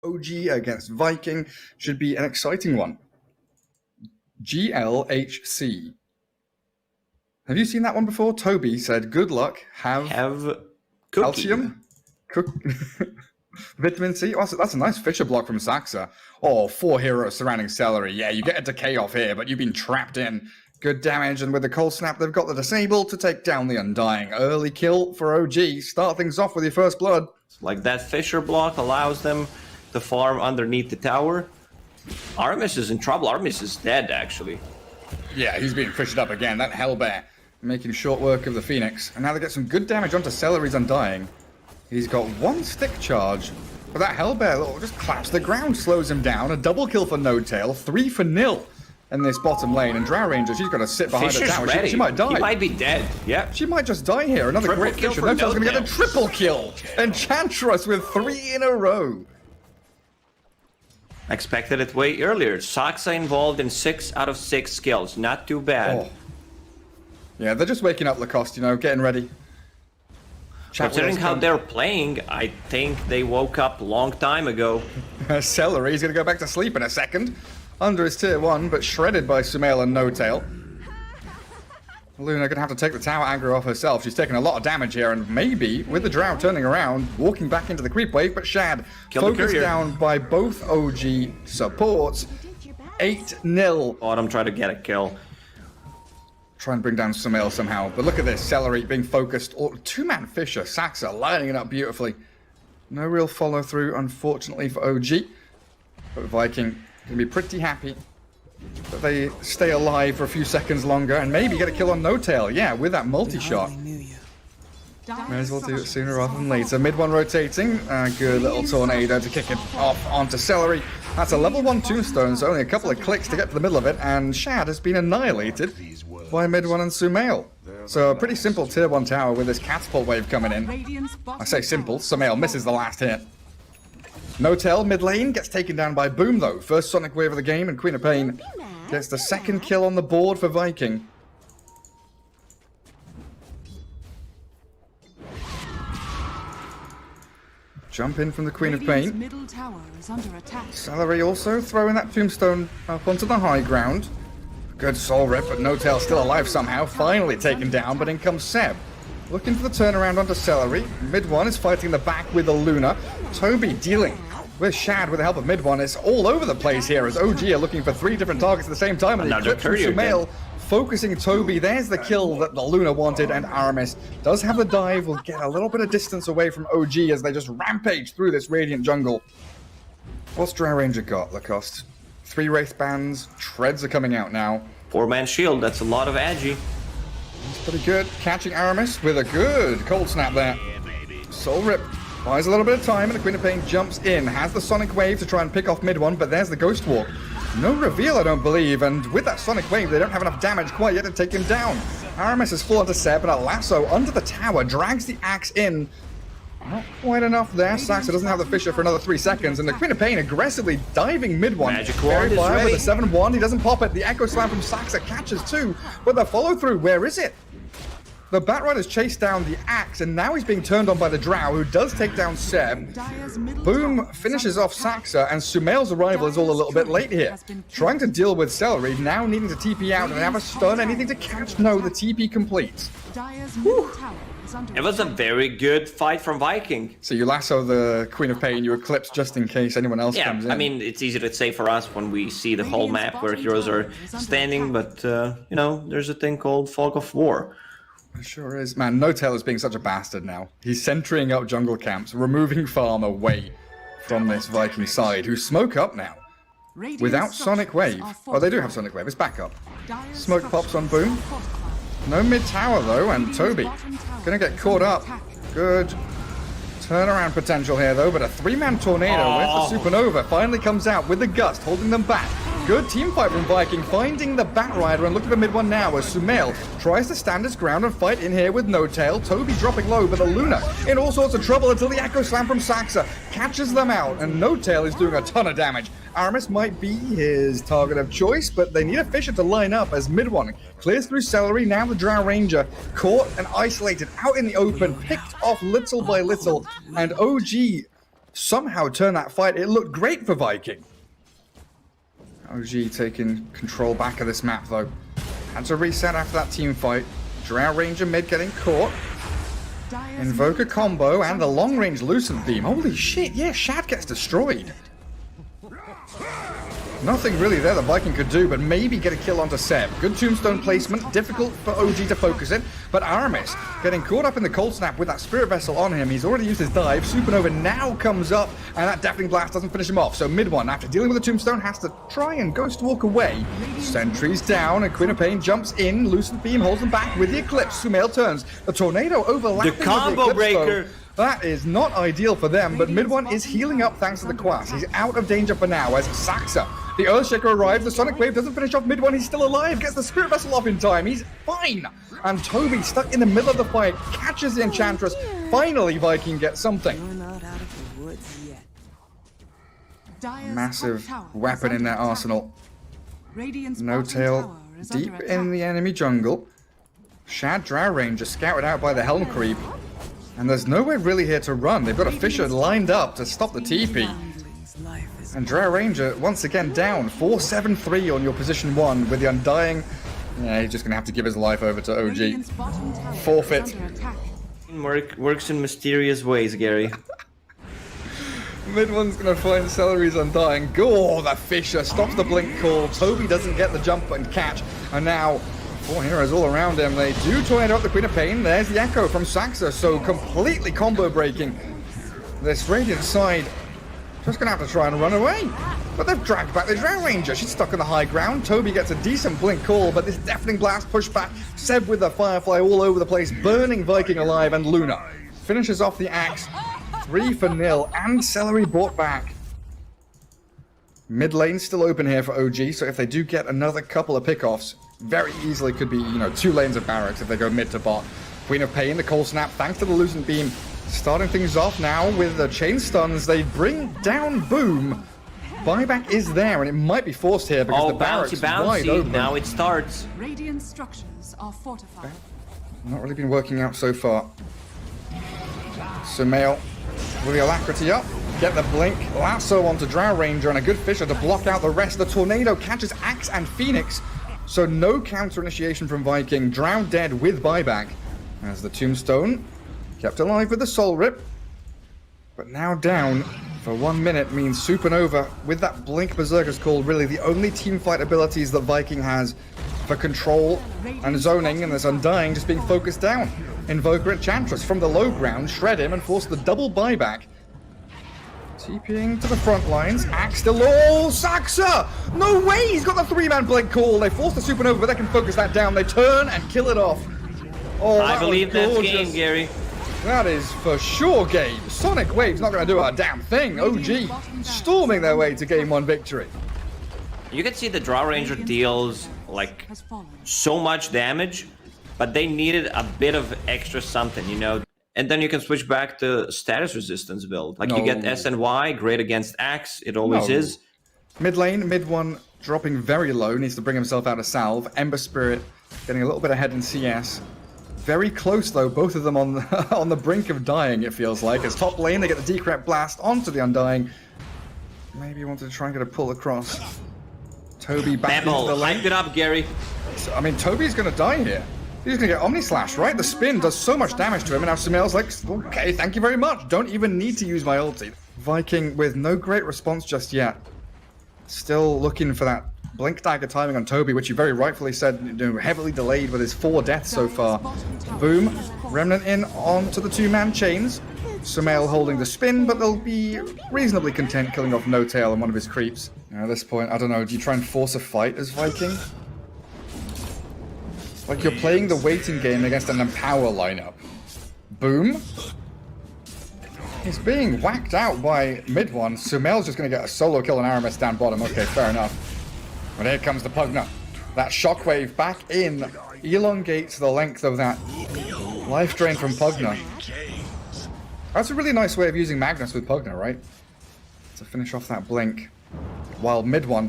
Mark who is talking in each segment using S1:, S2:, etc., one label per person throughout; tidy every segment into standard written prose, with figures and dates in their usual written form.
S1: OG against Viking should be an exciting one. GLHC. Have you seen that one before? Toby said, good luck, have calcium, vitamin C. Also, that's a nice Fisher block from Saxa. Oh, 4 heroes surrounding Celery. Yeah, you get a decay off here, but you've been trapped in. Good damage, and with the cold snap, they've got the disable to take down the Undying. Early kill for OG. Start things off with your first blood.
S2: Like that Fisher block allows them to farm underneath the tower. Artemis is in trouble. Artemis is dead, actually.
S1: Yeah, he's being fished up again. That Hellbear making short work of the Phoenix. And now they get some good damage onto Celery's Undying. He's got 1 stick charge. But that Hellbear just claps the ground, slows him down. A double kill for No Tail, 3 for 0 in this bottom lane. And Drow Ranger, she's got to sit behind
S2: Fisher's
S1: the tower.
S2: ready.
S1: She might die.
S2: He might be dead. Yeah.
S1: She might just die here. Another
S2: Triple
S1: great
S2: kill
S1: Fisher.
S2: for
S1: No Tail's going to get a
S2: No-Tail.
S1: triple kill. Enchantress with 3 in a row.
S2: Expected it way earlier. Saxa involved in 6 out of 6 kills. Not too bad.
S1: Oh. Yeah, they're just waking up Lacoste, you know, getting ready.
S2: Considering how they're playing, I think they woke up a long time ago.
S1: Celery's going to go back to sleep in a second. Under his tier 1, but shredded by Sumail and No Tail. Luna going to have to take the tower aggro off herself. She's taking a lot of damage here, and maybe, with the Drow turning around, walking back into the creep wave, but Shad focused down by both OG supports. 8-0.
S2: Autumn tried to get a kill.
S1: Try and bring down Sumail somehow. But look at this, Celery being focused. 2-man Fisher, Saxa lining it up beautifully. No real follow-through, unfortunately, for OG. But Viking can be pretty happy that they stay alive for a few seconds longer and maybe get a kill on No Tail. Yeah, with that multi-shot. May as well do it sooner rather than later. Mid one rotating. Good little tornado to kick it off onto Celery. That's a level 1 tombstone, so only a couple of clicks to get to the middle of it, and Shad has been annihilated by mid one and Sumail. So a pretty simple tier 1 tower with this catapult wave coming in. I say simple, Sumail misses the last hit. No Tail mid lane gets taken down by Boom though. First Sonic Wave of the game, and Queen of Pain gets the 2nd kill on the board for Viking. Jump in from the Queen of Pain. Celery also throwing that tombstone up onto the high ground. Good soul rip, but No Tail still alive somehow. Finally taken down, but in comes Seb. Looking for the turnaround onto Celery. Mid one is fighting the back with the Luna. Toby dealing with Shad with the help of mid one. It's all over the place here as OG are looking for 3 different targets at the same time. And the eclipse from Sumail focusing Toby. There's the kill that the Luna wanted, and Aramis does have the dive. Will get a little bit of distance away from OG as they just rampage through this Radiant jungle. What's Drow Ranger got, Lacoste? 3 Wraith Bands. Treads are coming out now.
S2: 4-man shield. That's a lot of agi.
S1: It's pretty good. Catching Aramis with a good cold snap there. Soul Rip buys a little bit of time, and the Queen of Pain jumps in. Has the Sonic Wave to try and pick off mid one, but there's the Ghost Walk. No reveal, I don't believe, and with that Sonic Wave, they don't have enough damage quite yet to take him down. Aramis has fallen to Seb, and a lasso under the tower drags the axe in. Not quite enough there. Saxa doesn't have the Fisher for another 3 seconds, and the Queen of Pain aggressively diving mid one.
S2: Magic Wand is
S1: Fire
S2: ready.
S1: with a 7-1. He doesn't pop it. The Echo Slam from Saxa catches 2, but the follow through, where is it? The Batrider's chased down the axe, and now he's being turned on by the Drow, who does take down Seb. Boom finishes off Saxa, and Sumail's arrival is all a little bit late here. Trying to deal with Celery, now needing to TP out and have a stun, anything to catch. No, the TP completes.
S2: It was a very good fight from Viking.
S1: So you lasso the Queen of Pain, you eclipse just in case anyone else comes in.
S2: I mean, it's easy to say for us when we see the whole map where heroes are standing, but, you know, there's a thing called Fog of War.
S1: It sure is. Man, No Tail is being such a bastard now. He's centering up jungle camps, removing farm away from this Viking side, who smoke up now. Without Sonic Wave. Oh, they do have Sonic Wave. It's back up. Smoke pops on Boom. No mid-tower, though, and Toby gonna get caught up. Good turnaround potential here, though, but a 3-man tornado with the Supernova finally comes out with the Gust, holding them back. Good team fight from Viking, finding the Batrider and looking for mid one now as Sumail tries to stand his ground and fight in here with No Tail. Toby dropping low, but the Luna in all sorts of trouble until the Echo Slam from Saxa catches them out, and No Tail is doing a ton of damage. Aramis might be his target of choice, but they need a Fisher to line up as mid one clears through Celery. Now the Drow Ranger caught and isolated out in the open, picked off little by little, and OG somehow turn that fight. It looked great for Viking. OG taking control back of this map, though. Had to reset after that team fight. Drow Ranger mid getting caught. Invoker combo and the long-range Lucent Beam. Holy shit, yeah, Shad gets destroyed. Nothing really there that Viking could do, but maybe get a kill onto Seb. Good tombstone placement, difficult for OG to focus in, but Aramis getting caught up in the cold snap with that Spirit Vessel on him. He's already used his dive. Supernova now comes up, and that Deafening Blast doesn't finish him off. So mid one, after dealing with the tombstone, has to try and Ghost Walk away. Sentries down, and Queen of Pain jumps in. Lucent Beam holds him back with the Eclipse. Sumail turns. The Tornado overlapping
S2: The combo
S1: with the Eclipse,
S2: breaker.
S1: though. That is not ideal for them, but mid one is healing up thanks to the Quas. He's out of danger for now as Saxa, the Earthshaker, arrives. The Sonic Wave doesn't finish off mid one. He's still alive. Gets the Spirit Vessel off in time. He's fine. And Toby, stuck in the middle of the fight, catches the Enchantress. Finally, Viking gets something.
S3: We're not out of the woods yet.
S1: Massive weapon in their arsenal. No tail deep in the enemy jungle. Shad Drow Ranger scouted out by the Helm Creep. And there's nowhere really here to run. They've got a Fisher lined up to stop the TP. And Drow Ranger, once again, down. 4-7-3 on your position 1 with the Undying. Yeah, he's just going to have to give his life over to OG. Forfeit.
S2: Works in mysterious ways, Gary.
S1: Mid one's going to find Celery's Undying. Gore, the Fisher stops the blink call. Toby doesn't get the jump and catch. And now 4 heroes all around him. They do tornado up the Queen of Pain. There's the Echo from Saxa, so completely combo breaking. This Radiant side just gonna have to try and run away. But they've dragged back the Drow Ranger. She's stuck on the high ground. Toby gets a decent blink call, but this Deafening Blast pushback. Seb with the Firefly all over the place, burning Viking alive, and Luna finishes off the axe. 3-0, and Celery brought back. Mid lane still open here for OG, so if they do get another couple of pickoffs, very easily could be, 2 lanes of barracks if they go mid to bot. Queen of Pain, the cold snap, thanks to the Lucent Beam. Starting things off now with the chain stuns. They bring down Boom. Buyback is there, and it might be forced here because the barracks wide open.
S2: Now it starts.
S4: Radiant structures are fortified.
S1: Not really been working out so far. Sumail with the alacrity up. Get the blink. Lasso onto Drow Ranger and a good Fisher to block out the rest. The Tornado catches Axe and Phoenix. So no counter initiation from Viking. Drow dead with buyback. As the Tombstone kept alive with the Soul Rip. But now down for 1 minute means Supernova with that Blink Berserker's Call, really the only teamfight abilities that Viking has for control and zoning, and this Undying just being focused down. Invoker Enchantress from the low ground, shred him and force the double buyback. TPing to the front lines. Axe still. Oh, Saxa! No way! He's got the 3-man Blink Call. They force the Supernova, but they can focus that down. They turn and kill it off. Oh,
S2: I believe that's game, Gary.
S1: That is for sure game. Sonic Wave's not going to do a damn thing. OG storming their way to game 1 victory.
S2: You can see the Drow Ranger deals like so much damage, but they needed a bit of extra something, And then you can switch back to status resistance build. Like you get S and Y, great against Axe, it always is.
S1: Mid lane, mid one dropping very low, needs to bring himself out of salve. Ember Spirit getting a little bit ahead in CS. Very close though, both of them on the, on the brink of dying, it feels like. As top lane, they get the Decrep Blast onto the Undying. Maybe you wanted to try and get a pull across. Toby back into the lane.
S2: Hype it up, Gary.
S1: I mean, Toby's going to die here. He's going to get Omni Slash, right? The spin does so much damage to him, and now Sumail's like, okay, thank you very much. Don't even need to use my ulti. Viking with no great response just yet. Still looking for that Blink Dagger timing on Toby, which you very rightfully said, heavily delayed with his 4 deaths so far. Boom. Remnant in onto the 2-man chains. Sumail holding the spin, but they'll be reasonably content killing off No Tail and one of his creeps. At this point, I don't know, do you try and force a fight as Viking? Like you're playing the waiting game against an Empower lineup. Boom. He's being whacked out by mid one. Sumail's just going to get a solo kill on Aramis down bottom. Okay, fair enough. But here comes the Pugna. That shockwave back in elongates the length of that life drain from Pugna. That's a really nice way of using Magnus with Pugna, right? To finish off that blink. While mid one,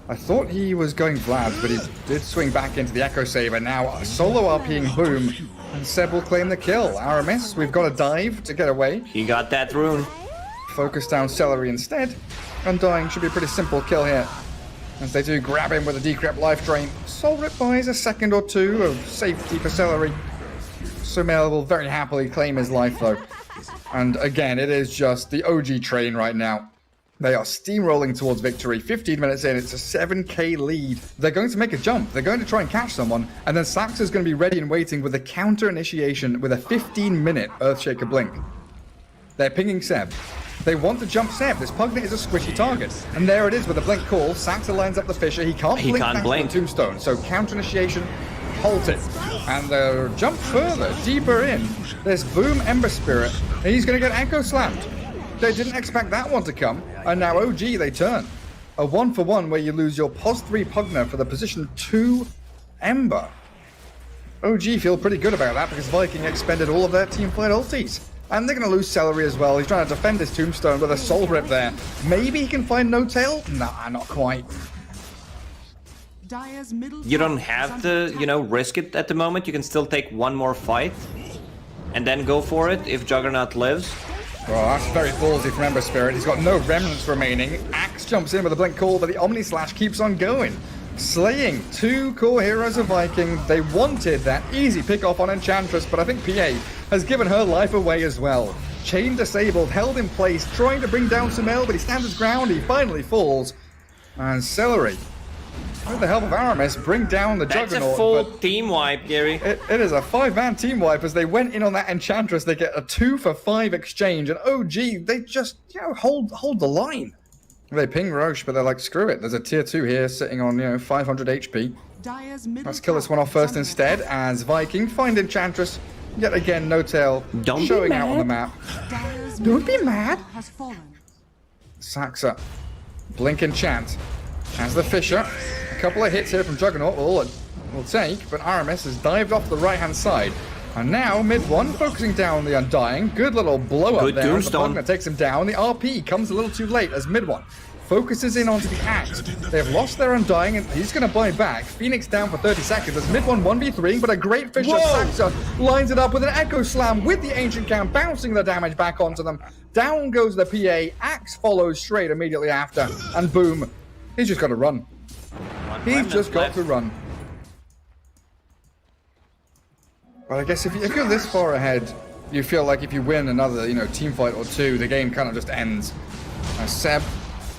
S1: I thought he was going Vlad, but he did swing back into the Echo Saber. Now solo RPing Boom, and Seb will claim the kill. Aramis, we've got a dive to get away.
S2: He got that rune.
S1: focus down Celery instead. Undying should be a pretty simple kill here. As they do grab him with a decrep life drain. Soul Rip buys a second or two of safety for Celery. Sumail will very happily claim his life though. And again, it is just the OG train right now. They are steamrolling towards victory. 15 minutes in, it's a 7k lead. They're going to make a jump. They're going to try and catch someone. And then Sax is going to be ready and waiting with a counter initiation with a 15-minute Earthshaker blink. They're pinging Seb. They want to jump Seb. This Pugnet is a squishy target. And there it is with a blink call. Saxa lines up the Fisher. He can't blink. Tombstone. So counter initiation, halt it. And they'll jump further, deeper in. There's Boom Ember Spirit. And he's going to get Echo Slammed. They didn't expect that one to come. And now OG, they turn. A 1-for-1 where you lose your pos 3 Pugner for the position 2 Ember. OG feel pretty good about that because Viking expended all of their teamfight ultis. And they're going to lose Celery as well. He's trying to defend his Tombstone with a Soul Rip there. Maybe he can find No Tail? Nah, not quite.
S2: You don't have to, you know, risk it at the moment. You can still take one more fight and then go for it if Juggernaut lives.
S1: Well, that's very ballsy from Ember Spirit. He's got no remnants remaining. Axe jumps in with a blink call, but the Omni Slash keeps on going. Slaying 2 core heroes of Viking. They wanted that easy pick off on Enchantress, but I think PA has given her life away as well. Chain disabled, held in place, trying to bring down Sumail, but he stands his ground. He finally falls. And Celery, with the help of Aramis, bring down the Juggernaut.
S2: That's a full team wipe, Gary.
S1: It is a 5-man team wipe. As they went in on that Enchantress, they get a 2-for-5 exchange. And OG, they just, you know, hold the line. They ping Roche, but they're like, screw it. There's a tier 2 here sitting on, you know, 500 HP. Let's kill this one off first instead, as Viking find Enchantress. Yet again, No Tail showing out on the map. Don't be mad. Saxa, blink enchant. Has the Fisher. A couple of hits here from Juggernaut will take, but Aramis has dived off the right-hand side. And now, mid one, focusing down the Undying. Good little blow-up there. The Pugner takes him down. The RP comes a little too late as mid one focuses in onto the Axe. They've lost their Undying, and he's going to buy back. Phoenix down for 30 seconds as mid one 1v3, but a great Fisher Saxa lines it up with an Echo Slam with the Ancient Count, bouncing the damage back onto them. Down goes the PA. Axe follows straight immediately after, and boom. He's just got to run. He's just got to run. But I guess if you're this far ahead, you feel like if you win another, you know, team fight or two, the game kind of just ends. Seb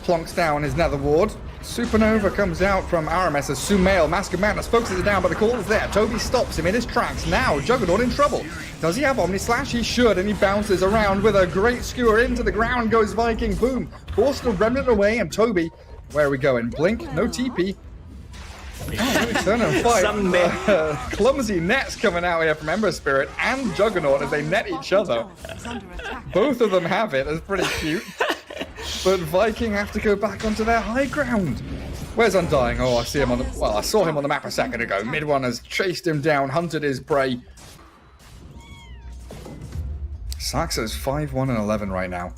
S1: plonks down his Nether Ward. Supernova comes out from Aramis as Sumail, Mask of Madness, focuses it down, but the call is there. Toby stops him in his tracks. Now, Juggernaut in trouble. Does he have Omni Slash? He should, and he bounces around with a great skewer. Into the ground goes Viking. Boom. Forced the Remnant away, and Toby, where are we going? Blink, no TP. Turn and fight. Clumsy nets coming out here from Ember Spirit and Juggernaut as they net each other. Both of them have it. That's pretty cute. But Viking have to go back onto their high ground. Where's Undying? Oh, I see him on the... Well, I saw him on the map a second ago. Mid one has chased him down, hunted his prey. Saxa's 5-1-11 right now.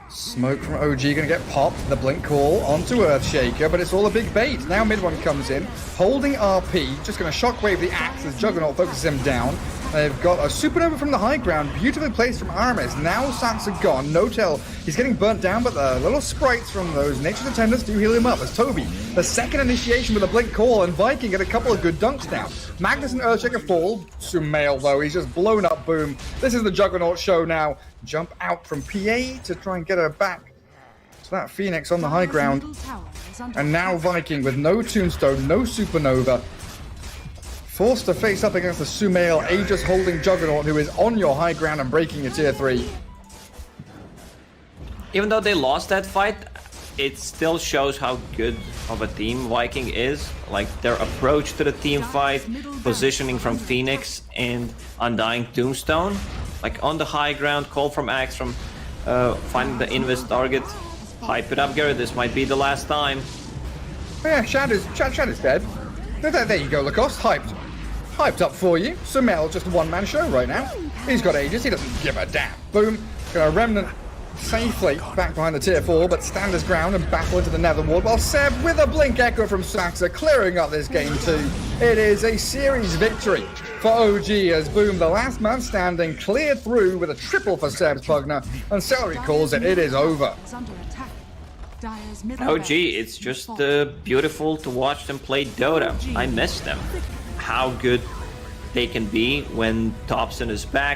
S1: Smoke from OG gonna get popped. The blink call onto Earthshaker, but it's all a big bait. Now mid one comes in, holding RP, just gonna shockwave the Axe as Juggernaut focuses him down. They've got a Supernova from the high ground, beautifully placed from Aramis. Now Saxa gone, No Tail. He's getting burnt down, but the little sprites from those Nature's Attendants do heal him up. As Toby, the second initiation with a blink call, and Viking get a couple of good dunks down. Magnus and Earthshaker fall. Sumail though, he's just blown up. Boom. This is the Juggernaut show now. Jump out from PA to try and get her back to that Phoenix on the high ground. And now Viking with no Tombstone, no Supernova. Forced to face up against the Sumail, Aegis holding Juggernaut, who is on your high ground and breaking your tier 3.
S2: Even though they lost that fight, it still shows how good of a team Viking is. Like their approach to the team fight, positioning from Phoenix and Undying Tombstone. Like on the high ground, call from Axe from finding the invis target. Hype it up, Gary. This might be the last time.
S1: Yeah, Shad is dead. There you go, Lacoste. Hyped up for you. Sumail, just a one-man show right now. He's got Aegis. He doesn't give a damn. Boom. Gonna Remnant safely back behind the tier 4, but stand his ground and battle into the nether ward, while Seb, with a blink echo from Saxa, clearing up this game too. It is a series victory for OG as Boom, the last man standing, cleared through with a triple for Seb's Pugner, and Celery calls it is over.
S4: Is under attack. Dire's middle
S2: OG,
S4: barracks
S2: it's
S4: is
S2: just
S4: falling.
S2: beautiful to watch them play Dota. I miss them. How good they can be when Thompson is back.